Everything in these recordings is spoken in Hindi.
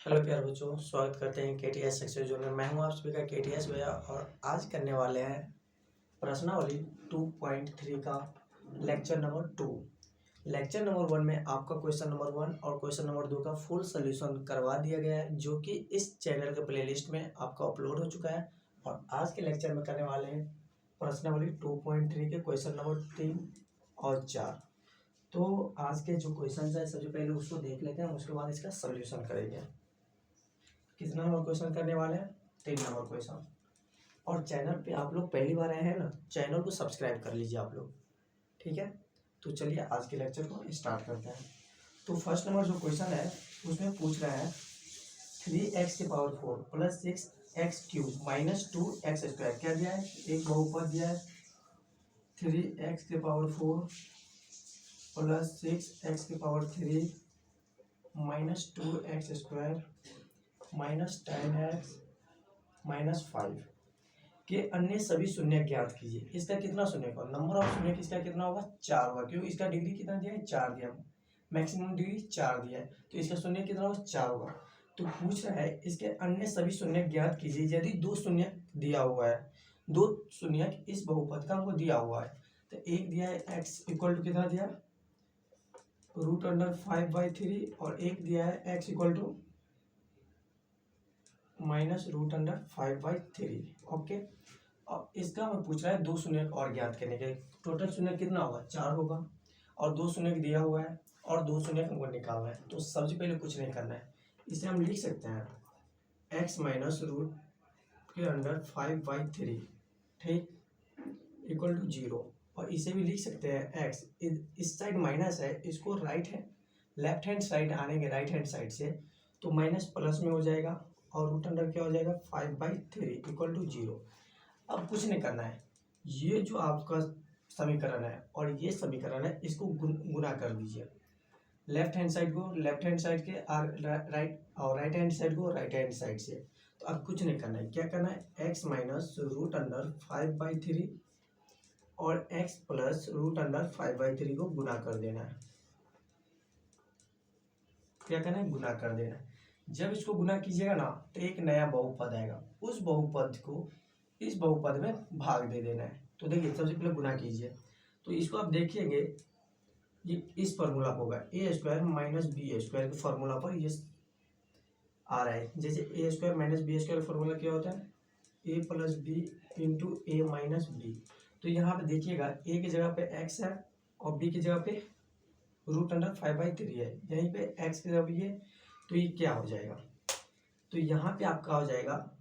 हेलो प्यारे बच्चों, स्वागत करते हैं केटीएस सक्सेस जोन में। मैं हूं आप सभी का केटीएस भैया और आज करने वाले हैं प्रश्नावली 2.3 का लेक्चर नंबर 2। लेक्चर नंबर 1 में आपका क्वेश्चन नंबर 1 और क्वेश्चन नंबर 2 का फुल सोल्यूशन करवा दिया गया है, जो कि इस चैनल के प्लेलिस्ट में आपका अपलोड हो चुका है। और आज के लेक्चर में करने वाले हैं प्रश्नावली 2.3 के क्वेश्चन नंबर 3 और 4। तो आज के जो क्वेश्चन है सबसे पहले उसको देख लेते हैं, उसके बाद इसका सोल्यूशन करेंगे। कितना नंबर क्वेश्चन करने वाले हैं? 3 नंबर क्वेश्चन। और चैनल पे आप लोग पहली बार आए हैं ना, चैनल को सब्सक्राइब कर लीजिए आप लोग, ठीक है। तो चलिए आज के लेक्चर को स्टार्ट करते हैं। तो फर्स्ट नंबर जो क्वेश्चन है उसमें पूछ रहा है 3x⁴ plus 6x³ minus 2x² क्या दिया है? एक बहुपद दिया है 3x⁴ plus 6x³ minus 2x² minus 10x minus 5 के अन्य सभी शून्य ज्ञात कीजिए। इसका कितना शून्य का नंबर ऑफ शून्य इसका कितना होगा? 4 होगा, क्योंकि इसका डिग्री कितना दिया है? 4 दिया, मैक्सिमम डिग्री 4 दिया है, तो इसका शून्य कितना होगा? 4 होगा। तो पूछ रहा है इसके अन्य सभी शून्य ज्ञात कीजिए। यदि 2 शून्य दिया हुआ है, 2 शून्य इस बहुपद का हमको दिया हुआ है, तो एक दिया है x इक्वल टू कितना दिया? √5/3 और एक दिया है x equal to minus √5/3। Okay, अब इसका हमें पूछ रहा है 2 शून्य और ज्ञात करने के। टोटल शून्य कितना होगा? 4 होगा, और 2 शून्य दिया हुआ है और 2 शून्य हमको निकालना है। तो सबसे पहले कुछ नहीं करना है, इसे हम लिख सकते हैं x माइनस √5/3, ठीक, इक्वल टू 0। और इसे भी लिख सकते हैं x, इस साइड माइनस है, इसको लेफ्ट हैंड साइड आने के राइट हैंड साइड से, तो माइनस प्लस में हो जाएगा और रूट अंडर क्या हो जाएगा? 5/3 इक्वल टू 0। अब कुछ नहीं करना है, ये जो आपका समीकरण है और ये समीकरण है, इसको गुना कर दीजिए। लेफ्ट हैंड साइड को लेफ्ट हैंड साइड के राइट, और राइट हैंड साइड को राइट हैंड साइड से। तो अब कुछ नहीं करना है, क्या करना है? x माइनस √5/3 और x प्लस √5/3 को गुना कर देना है। क्या करना है? गुना कर देना है। जब इसको गुना कीजिएगा ना, तो एक नया बहुपद आएगा, उस बहुपद को इस बहुपद में भाग दे देना है। तो देखिए सबसे पहले गुना कीजिए, तो इसको आप देखिएंगे ये इस फॉर्मूला पर होगा, a² माइनस b² के फॉर्मूला पर ये आ रहा है। जैसे a² माइनस b² फॉर्मूला क्या होता है? a plus b into a minus b. तो यहाँ पे देखिएगा a की जगह पे x है और b की जगह पे √5/3 है, यहीं पे x की जगह पे ये, तो ये क्या हो जाएगा? तो यहाँ पे आपका हो जाएगा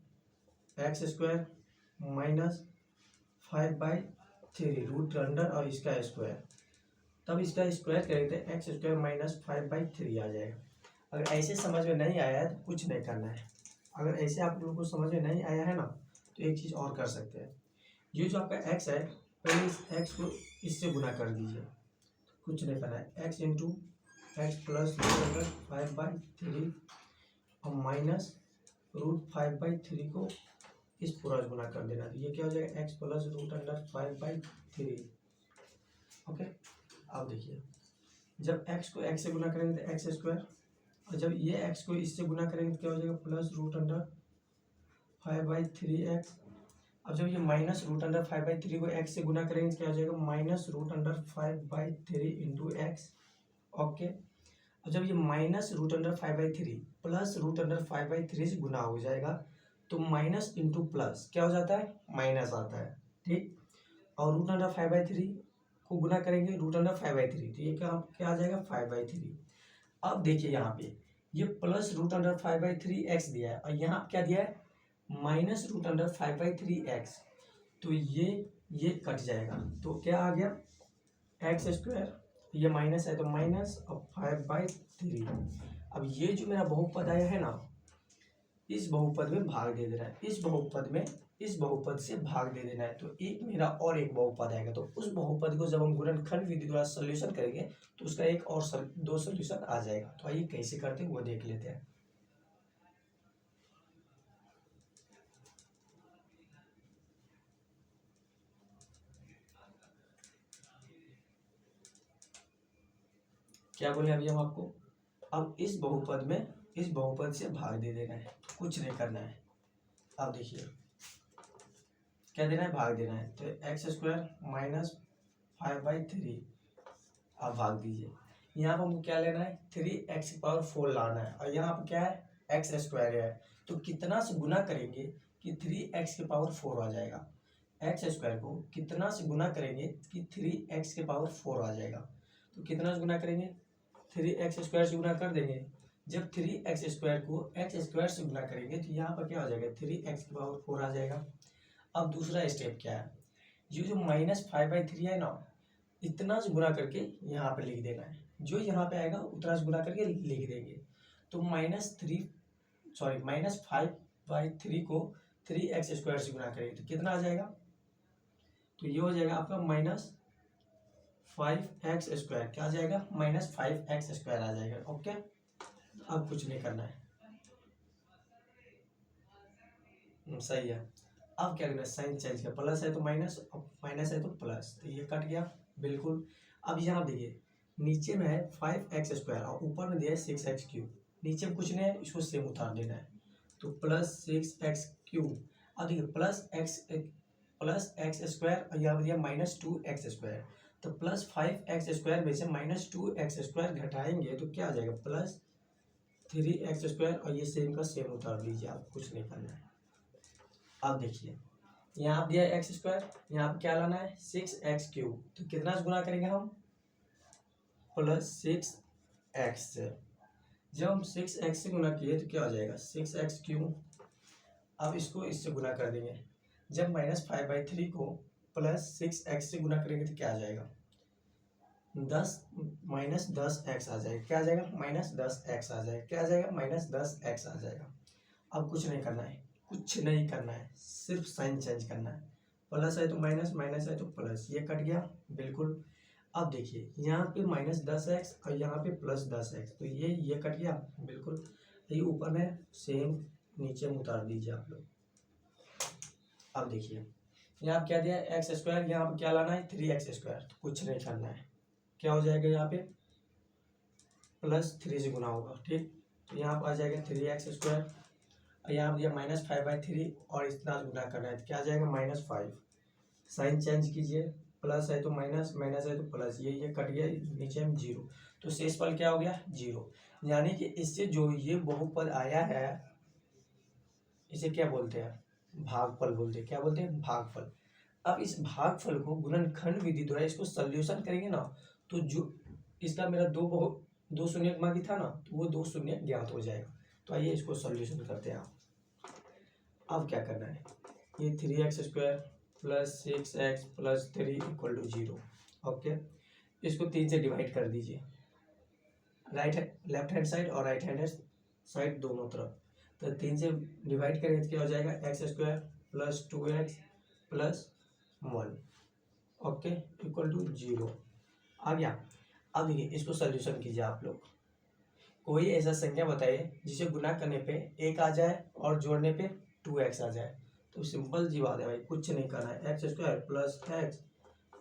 x² माइनस 5/3 रूट अंडर और इसका स्क्वायर। तब इसका स्क्वायर करेंगे तो x² माइनस 5/3 आ जाएगा। अगर ऐसे समझ में नहीं आया है तो कुछ नहीं करना है। अगर ऐसे आप लोगों को समझ में नहीं आया है ना, तो एक चीज़ और कर सकते हैं। ये जो आपका x है, पहले इस x को इससे गुना कर दीजिए, कुछ नहीं करना है। x इंटू एक्स प्लस √5/3 और माइनस √5/3 को इस पूरा गुना कर देना, तो ये क्या हो जाएगा? x plus √5/3। ओके, अब देखिए जब x को x से गुना करेंगे तो x², और जब ये x को इससे गुना करेंगे तो क्या हो जाएगा? Plus √5/3x। अब जब ये माइनस √5/3 को x से गुना करेंगे तो क्या हो जाएगा? Minus √5/3 into x. ओके, और जब ये माइनस √5/3 प्लस √5/3 से गुना हो जाएगा, तो माइनस इंटू प्लस क्या हो जाता है? माइनस आता है, ठीक। और √5/3 को गुना करेंगे √5/3, तो ये क्या आ जाएगा? 5/3। अब देखिए यहाँ पे ये प्लस √5/3x दिया है और यहाँ क्या दिया है? Minus √5/3x। तो ये कट जाएगा, तो क्या आ गया? x², ये माइनस है तो माइनस और 5/3। अब ये जो मेरा बहुपद आया है ना, इस बहुपद में भाग दे देना है, इस बहुपद से भाग दे देना है, तो एक मेरा और एक बहुपद आएगा। तो उस बहुपद को जब हम गुणनखंड विधि द्वारा सोल्यूशन करेंगे तो उसका एक और 2 सोल्यूशन आ जाएगा। तो आइए कैसे करते हैं वो देख लेते हैं। क्या बोले अभी हम आपको? अब इस बहुपद में इस बहुपद से भाग दे देना है, कुछ नहीं करना है। अब देखिए क्या देना है, भाग देना है। तो एक्स स्क्वायर माइनस 5/3 आप भाग दीजिए। यहाँ पर हमको क्या लेना है, 3x⁴ लाना है, और यहाँ पर क्या है, एक्स स्क्वायर है। तो कितना से गुना करेंगे कि 3x⁴ आ जाएगा। एक्स स्क्वायर को कितना से गुना करेंगे कि 3x⁴ आ जाएगा। तो कितना से गुना करेंगे, 3x² से गुना कर देंगे। जब 3x² को x² से गुना करेंगे तो यहाँ पर क्या हो जाएगा, 3x⁴ आ जाएगा। अब दूसरा स्टेप क्या है, ये जो -5/3 है ना, इतना से गुना करके यहाँ पे लिख देना है। जो यहाँ पे आएगा उतना से गुना करके लिख देंगे। तो -5/3 को 3x² से गुना करेंगे तो कितना आ जाएगा, तो ये हो जाएगा आपका -5x²। क्या आ जाएगा, -5x² आ जाएगा। ओके, अब कुछ नहीं करना है। सही है। अब क्या करना है, साइन चेंज कर, प्लस है तो माइनस, माइनस है तो प्लस, तो ये कट गया बिल्कुल। अब यहाँ देखिए नीचे में है 5x² और ऊपर में दिया है 6x3। नीचे में कुछ नहीं है, इसको सेम उतार देना है। तो +6x3। अब देखिए +x² और यहाँ पर दिया -2x²। तो +5x² में से -2x² घटाएंगे तो क्या आ जाएगा, +3x² और ये सेम का सेम उतार दीजिए आप, कुछ नहीं करना है। अब देखिए यहाँ दिया है x², यहाँ पे क्या लाना है 6x3। तो कितना से गुना करेंगे हम, +6x से। जब हम 6x से गुना किए तो क्या हो जाएगा, 6x3। अब इसको इससे गुना कर देंगे। जब -5/3 को +6x से गुना करेंगे तो क्या आ जाएगा, 10 आ जाएगा। क्या आ जाएगा, -10x आ जाएगा। क्या आ जाएगा, -10x आ जाएगा। अब कुछ नहीं करना है, कुछ नहीं करना है, सिर्फ साइन चेंज करना है। प्लस है तो माइनस, माइनस है तो प्लस, ये कट गया बिल्कुल। अब देखिए यहाँ पे -10x और यहाँ पे +10x, तो ये कट गया बिल्कुल। ये ऊपर में सेम नीचे में उतार दीजिए आप लोग। अब देखिए यहाँ क्या दिया है x², यहाँ पे क्या लाना है 3x²। तो कुछ नहीं करना है, क्या हो जाएगा यहाँ पे +3 से गुना होगा, ठीक। तो यहाँ पर आ जाएगा 3x², और यहाँ दिया -5/3 और इतना गुना करना है तो क्या आ जाएगा, -5। साइन चेंज कीजिए, प्लस है तो माइनस, माइनस है तो प्लस, ये कट गया, नीचे में 0। तो शेषफल क्या हो गया, 0। यानी कि इससे जो ये बहुपद आया है इसे क्या बोलते हैं, भागफल बोलते हैं। क्या बोलते हैं, भागफल। अब इस भागफल को गुणनखंड विधि द्वारा इसको सॉल्यूशन करेंगे ना, तो जो इसका मेरा दो शून्य बाकी था ना, तो वो 2 शून्य ज्ञात हो जाएगा। तो आइए इसको सॉल्यूशन करते हैं आप। अब क्या करना है, ये 3x² + 6x + 3 = 0। ओके, इसको 3 से डिवाइड कर दीजिए, लेफ्ट हैंड साइड और राइट हैंड साइड दोनों तरफ। तो 3 से डिवाइड करेंगे तो क्या हो जाएगा, x² + 2x + 1 ओके = 0 आ गया। अब देखिए इसको सॉल्यूशन कीजिए आप लोग। कोई ऐसा संख्या बताइए जिसे गुना करने पे 1 आ जाए और जोड़ने पे 2x आ जाए। तो सिंपल जी बात है भाई, कुछ नहीं करना है, x² + x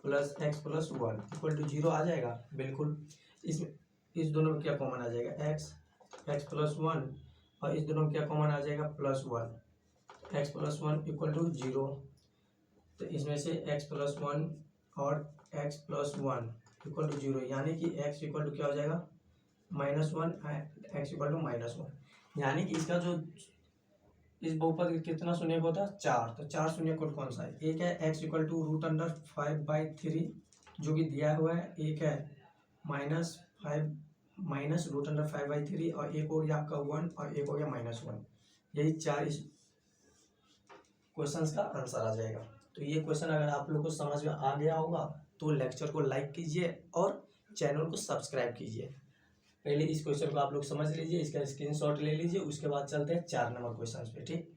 + x + 1 = 0 आ जाएगा बिल्कुल। इसमें इस दोनों में क्या कॉमन आ जाएगा, x + 1, और इस दोनों में क्या कॉमन आ जाएगा, +1, x + 1 = 0। तो इसमें से x + 1 और x + 1 = 0, यानी कि x = क्या हो जाएगा, -1, x = -1। यानी कि इसका जो इस बहुपद का कितना शून्य होता है, 4। तो 4 शून्य कौन सा है, एक है x = √5/3 जो कि दिया हुआ है, एक है -5 -√5/3, और एक हो गया आपका 1 और एक हो गया -1। यही 4 इस क्वेश्चन का आंसर आ जाएगा। तो ये क्वेश्चन अगर आप लोग को समझ में आ गया होगा तो लेक्चर को लाइक कीजिए और चैनल को सब्सक्राइब कीजिए। पहले इस क्वेश्चन को आप लोग समझ लीजिए, इसका स्क्रीनशॉट ले लीजिए, उसके बाद चलते हैं 4 नंबर क्वेश्चन पे, ठीक।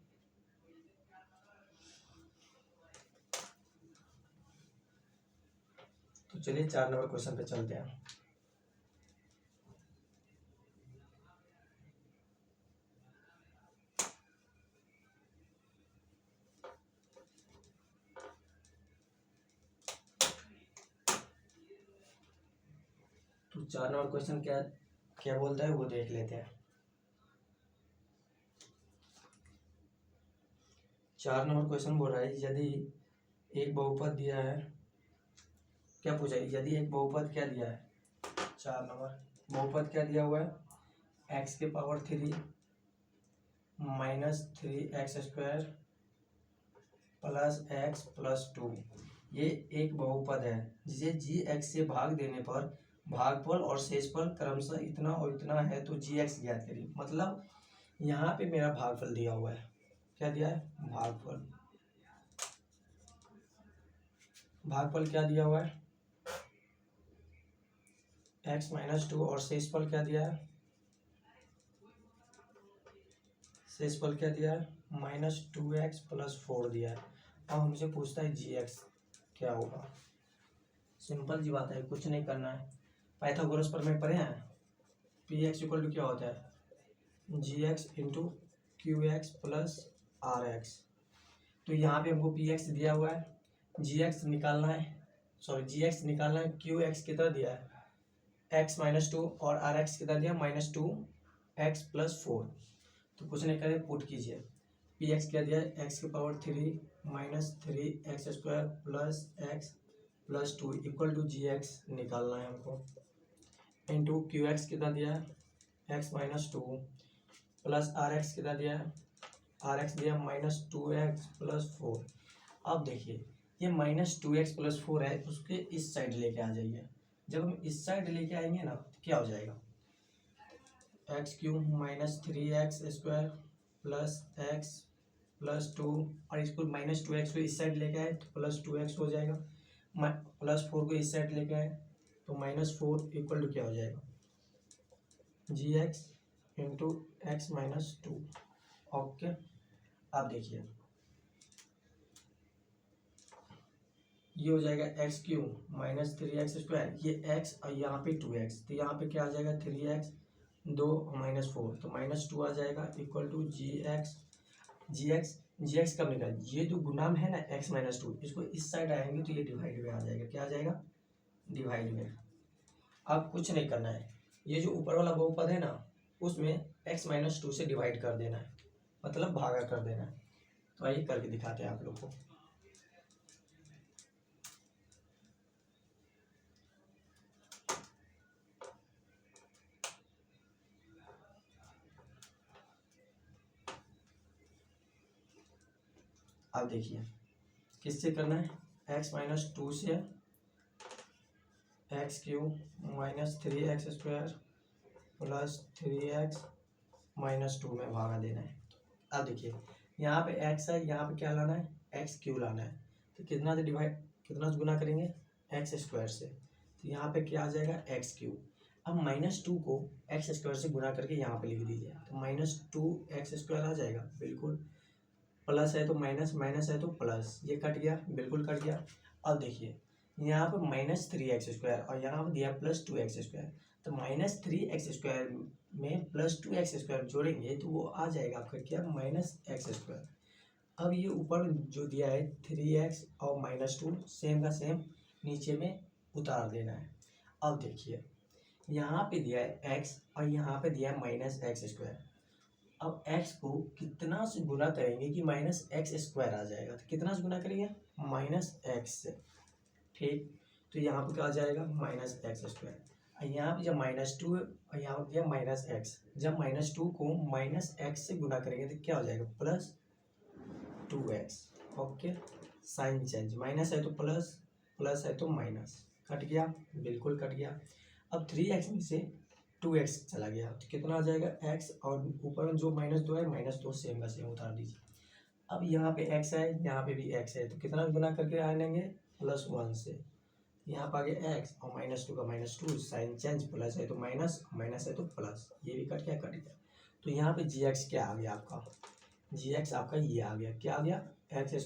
तो चलिए 4 नंबर क्वेश्चन पे चलते हैं। तो 4 नंबर क्वेश्चन क्या क्या बोलता है वो देख लेते हैं। 4 नंबर क्वेश्चन बोल रहा है यदि एक बहुपद दिया है, क्या पूछा है, यदि एक बहुपद क्या दिया है, 4 नंबर बहुपद क्या दिया हुआ है, एक्स के power 3 minus 3x² plus x plus 2, ये एक बहुपद है जिसे जी एक्स से भाग देने पर भागफल और शेषफल क्रमशः इतना और इतना है तो जी एक्स ज्ञात करिए। मतलब यहाँ पे मेरा भागफल दिया हुआ है, क्या दिया है, भागफल, भागफल क्या दिया हुआ है, x माइनस 2 और शेषफल क्या दिया है, शेषफल क्या दिया है, -2x प्लस 4 दिया है। अब हमसे पूछता है जी एक्स क्या होगा। सिंपल जी बात है, कुछ नहीं करना है, पाइथागोरस पर में पढ़े हैं, पी एक्स इक्वल टू क्या होता है, g x into q x plus r x. तो यहाँ पे हमको पी एक्स दिया हुआ है, जी एक्स निकालना है, सॉरी जी एक्स निकालना है, क्यू एक्स कितना दिया है, एक्स माइनस 2 और आर एक्स कितना दिया, -2x प्लस 4। तो कुछ नहीं करें, पुट कीजिए, पी एक्स क्या दिया है, एक्स की power 3 minus 3x² plus x plus 2 equal to g x निकालना है हमको, इंटू क्यू एक्स कितना दिया है, x minus 2 plus r x कितना दिया है, आर एक्स दिया -2x प्लस 4। अब देखिए ये -2x प्लस 4 है, उसके इस साइड लेके आ जाइए, जब हम इस साइड लेके आएंगे ना तो क्या हो जाएगा, x³ -3x² plus x plus 2, और इसको -2x को इस साइड लेके आए तो +2x हो जाएगा, +4 को इस साइड लेके आए तो -4 इक्वल टू क्या हो जाएगा, g x into x minus 2। Okay, अब देखिए ये हो जाएगा x³ -3x², ये x और यहाँ पे 2x, तो यहाँ पे क्या आ जाएगा 3x 2 -4 तो -2 आ जाएगा इक्वल टू जी एक्स कब निकाल, ये जो गुणाम है ना x माइनस 2, इसको इस साइड आएंगे तो ये डिवाइड में आ जाएगा, क्या आ जाएगा, डिवाइड में। अब कुछ नहीं करना है, ये जो ऊपर वाला बहुपद है ना उसमें x माइनस 2 से डिवाइड कर देना है, मतलब भागा कर देना है। तो आइए करके दिखाते हैं आप लोग को। अब देखिए किससे करना है, x माइनस 2 से x³ -3x² plus 3x minus 2 में भागा देना है। अब देखिए यहाँ पे x है, यहाँ पे क्या लाना है, x³ लाना है, तो कितना से डिवाइड, कितना से गुना करेंगे, x² से, तो यहाँ पे क्या आ जाएगा x³। अब -2 को x² से गुना करके यहाँ पे लिख दीजिए, तो -2x² आ जाएगा, बिल्कुल, प्लस है तो माइनस, माइनस है तो प्लस, ये कट गया, बिल्कुल कट गया। अब देखिए यहाँ पर -3x² और यहाँ पर दिया +2x², तो -3x² में +2x² जोड़ेंगे तो वो आ जाएगा आपका क्या, -x²। अब ये ऊपर जो दिया है 3x और -2 सेम का सेम नीचे में उतार देना है। अब देखिए यहाँ पे दिया है x और यहाँ पे दिया है -x²। अब x को कितना से गुना करेंगे कि -x² आ जाएगा, तो कितना से गुना करेंगे, -x से, ठीक, तो यहाँ पे क्या आ जाएगा, -x²। यहाँ पे जब -2 और यहाँ पे दिया -x, जब -2 को -x से गुना करेंगे तो क्या हो जाएगा, +2x। Okay, sign change, minus है तो प्लस, प्लस है तो माइनस, कट गया, बिल्कुल कट गया। अब 3x में से 2x चला गया तो कितना आ जाएगा, x, और ऊपर में जो -2 है -2 सेम का सेम उतार दीजिए। अब यहाँ पे x है, यहाँ पे भी x है, तो कितना गुना करके आनेंगे, +1 से, यहाँ पर आगे x और -2 का -2, साइन चेंज, प्लस है तो माइनस, माइनस है तो प्लस, ये भी कट गया। तो यहाँ पे जी एक्स क्या आ गया आपका, जी एक्स आपका ये आ गया, क्या आ गया, x²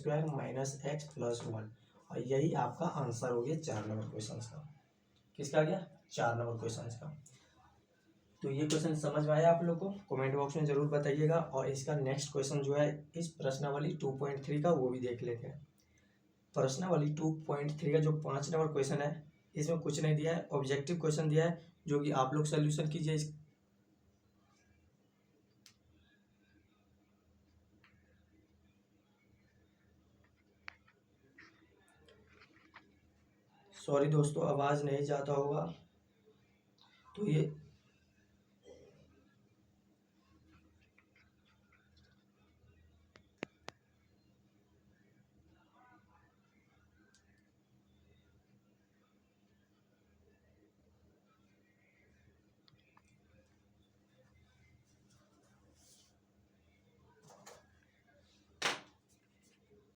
-x प्लस 1, और यही आपका आंसर हो गया 4 नंबर क्वेश्चन का। किसका आ गया, 4 नंबर क्वेश्चन का। तो ये क्वेश्चन समझ में आया आप लोग को, कमेंट बॉक्स में जरूर बताइएगा। और इसका नेक्स्ट क्वेश्चन जो है इस प्रश्नावली 2.3 का, वो भी देख लेते हैं। प्रश्नावली 2.3 का जो 5 नंबर क्वेश्चन है, इसमें कुछ नहीं दिया है, ऑब्जेक्टिव क्वेश्चन दिया है, जो कि आप लोग सोल्यूशन कीजिए। सॉरी दोस्तों, आवाज़ नहीं जाता होगा तो ये